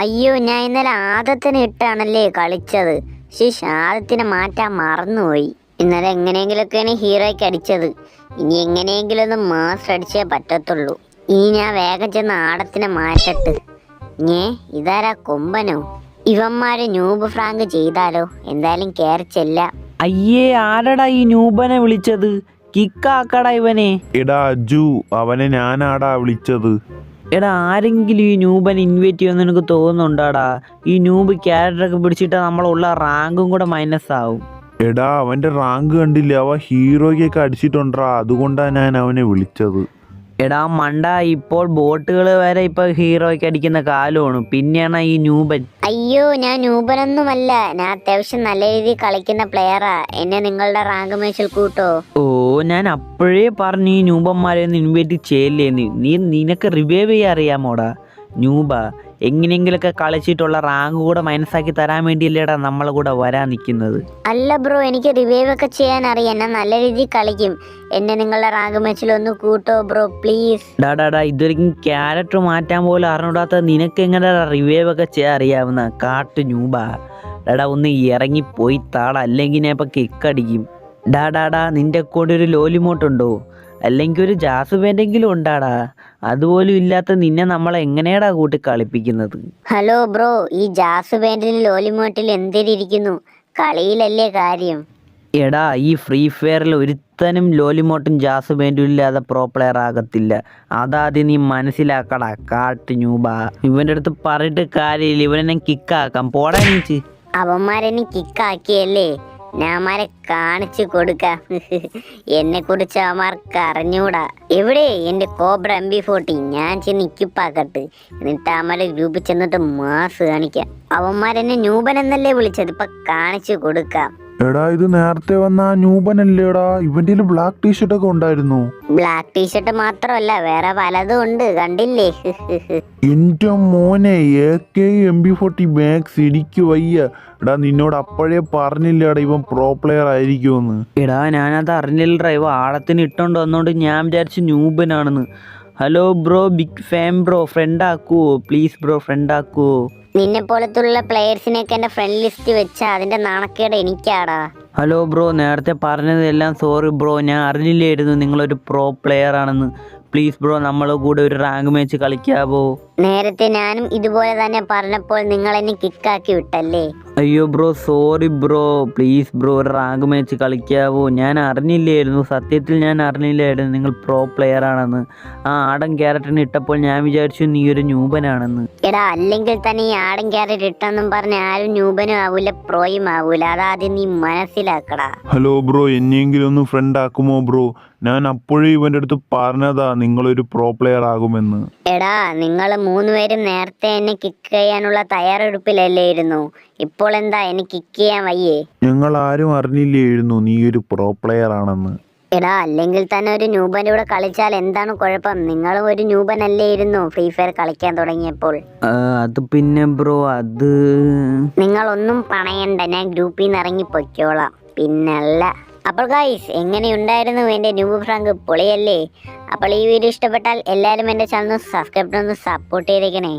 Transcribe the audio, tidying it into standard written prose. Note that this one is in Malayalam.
അയ്യോ, ഞാൻ ഇന്നലെ ആദത്തിന് ഇട്ടാണല്ലേ കളിച്ചത്. ആദത്തിനെ മാറ്റാൻ മറന്നുപോയി. ഇന്നലെ എങ്ങനെയെങ്കിലൊക്കെയാണ് ഹീറോയ്ക്ക് അടിച്ചത്. ഇനി എങ്ങനെയെങ്കിലും ഒന്ന് മാസ് അടിച്ചേ പറ്റത്തുള്ളൂ. ഇനി ഞാൻ വേഗം ചെന്ന് ആടത്തിനെ മാറ്റട്ട്. ഇതാരാ കൊമ്പനോ? ഇവന്മാര് ന്യൂബ് ഫ്രാങ്ക് ചെയ്താലോ? എന്തായാലും കയറി ചെല്ലാം. അയ്യേ, ആരടാ ഈ ന്യൂബനെ വിളിച്ചത്? കിക്കാക്കടാ ഇവനെ. എടാ അജു, അവനെ ഞാനാടാ വിളിച്ചത്. എടാ, ആരെങ്കിലും ഈ ന്യൂബനെ ഇൻവൈറ്റ് ചെയ്യുമെന്ന് എനിക്ക് തോന്നുന്നുണ്ടാടാ. ഈ ന്യൂബ് ക്യാരക്ടറൊക്കെ പിടിച്ചിട്ട് നമ്മളുള്ള റാങ്കും കൂടെ മൈനസ് ആവും. എടാ, അവന്റെ റാങ്ക് കണ്ടില്ല, അവൻ ഹീറോയ്ക്കൊക്കെ അടിച്ചിട്ടുണ്ടാ. അതുകൊണ്ടാണ് ഞാൻ അവനെ വിളിച്ചത്. എടാ മണ്ട, ഇപ്പോൾ ബോട്ടുകൾ വരെ ഇപ്പൊ ഹീറോയ്ക്ക് അടിക്കുന്ന കാലമാണ്, പിന്നെയാണ് ഈ ന്യൂബൻ. അയ്യോ, ഞാൻ ന്യൂബനൊന്നുമല്ല. ഞാൻ അത്യാവശ്യം നല്ല രീതിയിൽ കളിക്കുന്ന പ്ലെയറാ. എന്നെ നിങ്ങളുടെ റാങ്ക് മാച്ചിൽ കൂട്ടോ? ഓ, ഞാൻ അപ്പോഴേ പറഞ്ഞു ഈ ന്യൂബന്മാരെ ഒന്ന് ഇൻവൈറ്റ് ചെയ്യല്ലേന്ന്. നിനക്ക് റിവൈവ് ചെയ്യാൻ അറിയാമോടാ ന്യൂബ? എങ്ങനെയെങ്കിലൊക്കെ കളിച്ചിട്ടുള്ള റാങ്ക് കൂടെ മൈനസാക്കി തരാൻ വേണ്ടിയല്ലേടാ നമ്മളെ കൂടെ വരാൻ നിൽക്കുന്നത്. അല്ല ബ്രോ, എനിക്ക് റിവൈവ് ഒക്കെ ചെയ്യാൻ അറിയാം. ഞാൻ നല്ല രീതിയിൽ കളിക്കും. എന്നെ നിങ്ങളുടെ റാങ്ക് മാച്ചിൽ ഒന്ന് കൂട്ടോ ബ്രോ, പ്ലീസ്. ഡാ ഇതൊരിക്കും ക്യാരക്ടർ മാറ്റാൻ പോലും അറിഞ്ഞൂടാത്ത നിനക്ക് എങ്ങനെ റിവൈവ് ഒക്കെ ചെയ്യാൻ അറിയാവുന്ന കാട്ടു ന്യൂബാ? ഡാ ഒന്ന് ഇറങ്ങിപ്പോയി താടാ, അല്ലെങ്കിൽ ഞാൻ ഇപ്പം കിക്കടിക്കും. ഡാ നിന്റെ അക്കൗണ്ട് ഒരു ലോലിമോട്ടുണ്ടോ? അല്ലെങ്കിൽ ഒരു ജാസ് വേണ്ടെങ്കിലും ഉണ്ടാടാ? അതുപോലും ഇല്ലാത്ത നിന്നെ നമ്മളെ എങ്ങനെയാടാ കൂട്ടി കളിപ്പിക്കുന്നത്? ഹലോ ബ്രോ, ഈ ജാസ് ബാൻഡിൽ ലോലിമോട്ടിൽ എന്തിരിക്കുന്നു? കളിയിലല്ലേ കാര്യം. എടാ, ഈ ഫ്രീ ഫയറിൽ ഒരുത്തനും ലോലിമോട്ടും ജാസ് ബാൻഡും ഇല്ലാതെ പ്രോ പ്ലെയർ ആകത്തില്ല. അതാദ്യം നീ മനസ്സിലാക്കടാ കാട്ട് ന്യൂബാ. ഇവൻ്റെ അടുത്ത് പറഞ്ഞിട്ട് കാര്യമില്ല, ഇവനെ കിക്കാക്കാം. പോടാ നീച്ച്. അവന്മാരെന്നെ കിക്കാക്കിയല്ലേ, ഞാന്മാരെ കാണിച്ചു കൊടുക്കാം. എന്നെ കുറിച്ച് അവന്മാർക്ക് അറിഞ്ഞൂടാ. എവിടെ എന്റെ കോബ്ര MP40? ഞാൻ ചെന്ന് ഇക്കിപ്പാക്കട്ട്, എന്നിട്ട് അവന്മാരെ ഗ്രൂപ്പിൽ ചെന്നിട്ട് മാസ് കാണിക്കാം. അവന്മാരെന്നെ ന്യൂബൻ എന്നല്ലേ വിളിച്ചത്, ഇപ്പൊ കാണിച്ചു കൊടുക്കാം. എടാ, ഇത് നേരത്തെ വന്ന ആ ന്യൂബനല്ലേടാ? ഇവന്റെ ബ്ലാക്ക് ടീഷർട്ട് ഒക്കെ ഉണ്ടായിരുന്നു. ബ്ലാക്ക് ടീഷർട്ട് മാത്രമല്ല, വേറെ പലതും ഉണ്ട്, കണ്ടില്ലേ? എന്റെ മോനെ, AK MP40 മാക്സ് ഇടിക്ക് വയ്യ. എടാ, നിന്നോട് അപ്പോഴേ പറഞ്ഞില്ലേടാ ഇവൻ പ്രോ പ്ലെയർ ആയിരിക്കുമെന്ന്. എടാ, ഞാനത് അറിഞ്ഞില്ല. ഡ്രൈവ് ആഴത്തിന് ഇട്ടോണ്ട് വന്നോണ്ട് ഞാൻ വിചാരിച്ചു ന്യൂബനാണെന്ന്. Hello bro, big fan bro, friend ആക്കുവോ പ്ലീസ് ബ്രോ, ഫ്രണ്ട് ആക്കുവോ? നിന്നെ പോലത്തുള്ള പ്ലെയേഴ്സിനെയൊക്കെ എന്റെ ഫ്രണ്ട് ലിസ്റ്റ് വെച്ചാ അതിന്റെ നാണക്കേട് എനിക്കാടാ. ഹലോ ബ്രോ, നേരത്തെ പറഞ്ഞതെല്ലാം സോറി ബ്രോ, ഞാൻ അറിഞ്ഞില്ലായിരുന്നു നിങ്ങളൊരു പ്രോ പ്ലെയർ ആണെന്ന്. പ്ലീസ് ബ്രോ, നമ്മൾ കൂടെ ഒരു റാങ്ക് മാച്ച് കളിക്കാവോ? നേരത്തെ ഞാനും ഇതുപോലെ തന്നെ പറഞ്ഞപ്പോൾ നിങ്ങൾ എന്നെ കിക്കാക്കി വിട്ടല്ലേ. അയ്യോ bro, sorry bro, please bro, ഒരു റാങ്ക് മാച്ച് കളിക്കാവോ? ഞാൻ അറിഞ്ഞില്ലായിരുന്നു, സത്യത്തിൽ ഞാൻ അറിഞ്ഞില്ലായിരുന്നു നിങ്ങൾ പ്രോ പ്ലെയർ ആണെന്ന്. ആ ആടൻ ക്യാരക്ടറിന് ഇട്ടപ്പോൾ ഞാൻ വിചാരിച്ചു നീ ഒരു ന്യൂബനാണെന്ന്. എടാ, അല്ലെങ്കിൽ തന്നെ ഈ ആടൻ ക്യാരറ്റ് ഇട്ടെന്നും പറഞ്ഞ ആരും ന്യൂബനും ആവൂല, പ്രോയും ആവൂല. അതാദ്യം നീ മനസ്സിലാക്കടാ. ഹലോ ബ്രോ, എന്നെങ്കിലും ഒന്ന് ഫ്രണ്ട് ആക്കുമോ ബ്രോ? ഞാൻ അപ്പോഴേ ഇവന്റെ അടുത്ത് പറഞ്ഞതാ നിങ്ങളൊരു പ്രോ പ്ലെയർ ആകുമെന്ന്. എടാ, നിങ്ങൾ 3 പേരും നേരത്തെ എന്നെ കിക്ക് ചെയ്യാനുള്ള തയ്യാറെടുപ്പിലല്ലേയിരുന്നു. ഇപ്പോൾ എന്താ എന്നെ കിക്ക് ചെയ്യാൻ വയ്യേ? ഞങ്ങൾ ആരും അറിഞ്ഞില്ലായിരുന്നു നീ ഒരു പ്രോ പ്ലെയർ ആണെന്ന്. എടാ, അല്ലെങ്കിൽ തന്നെ ഒരു ന്യൂബന്റെ കൂടെ കളിച്ചാൽ എന്താണ് കുഴപ്പം? നിങ്ങളും ഒരു ന്യൂബനല്ലേയിരുന്നു ഫ്രീ ഫയർ കളിക്കാൻ തുടങ്ങിയപ്പോൾ. അത് പിന്നെ ബ്രോ, അത് നിങ്ങളൊന്നും പണയണ്ട, ഞാൻ ഗ്രൂപ്പിൽ നിന്ന് ഇറങ്ങി പൊയ്ക്കോളാം. പിന്നല്ല. അപ്പോൾ ഗൈസ്, എങ്ങനെയുണ്ടായിരുന്നു എൻ്റെ ന്യൂബ് ഫ്രാങ്ക്? പൊളിയല്ലേ? അപ്പോൾ ഈ വീഡിയോ ഇഷ്ടപ്പെട്ടാൽ എല്ലാവരും എൻ്റെ ചാനൽ സബ്സ്ക്രൈബ് ഒന്ന് സപ്പോർട്ട് ചെയ്തേക്കണേ.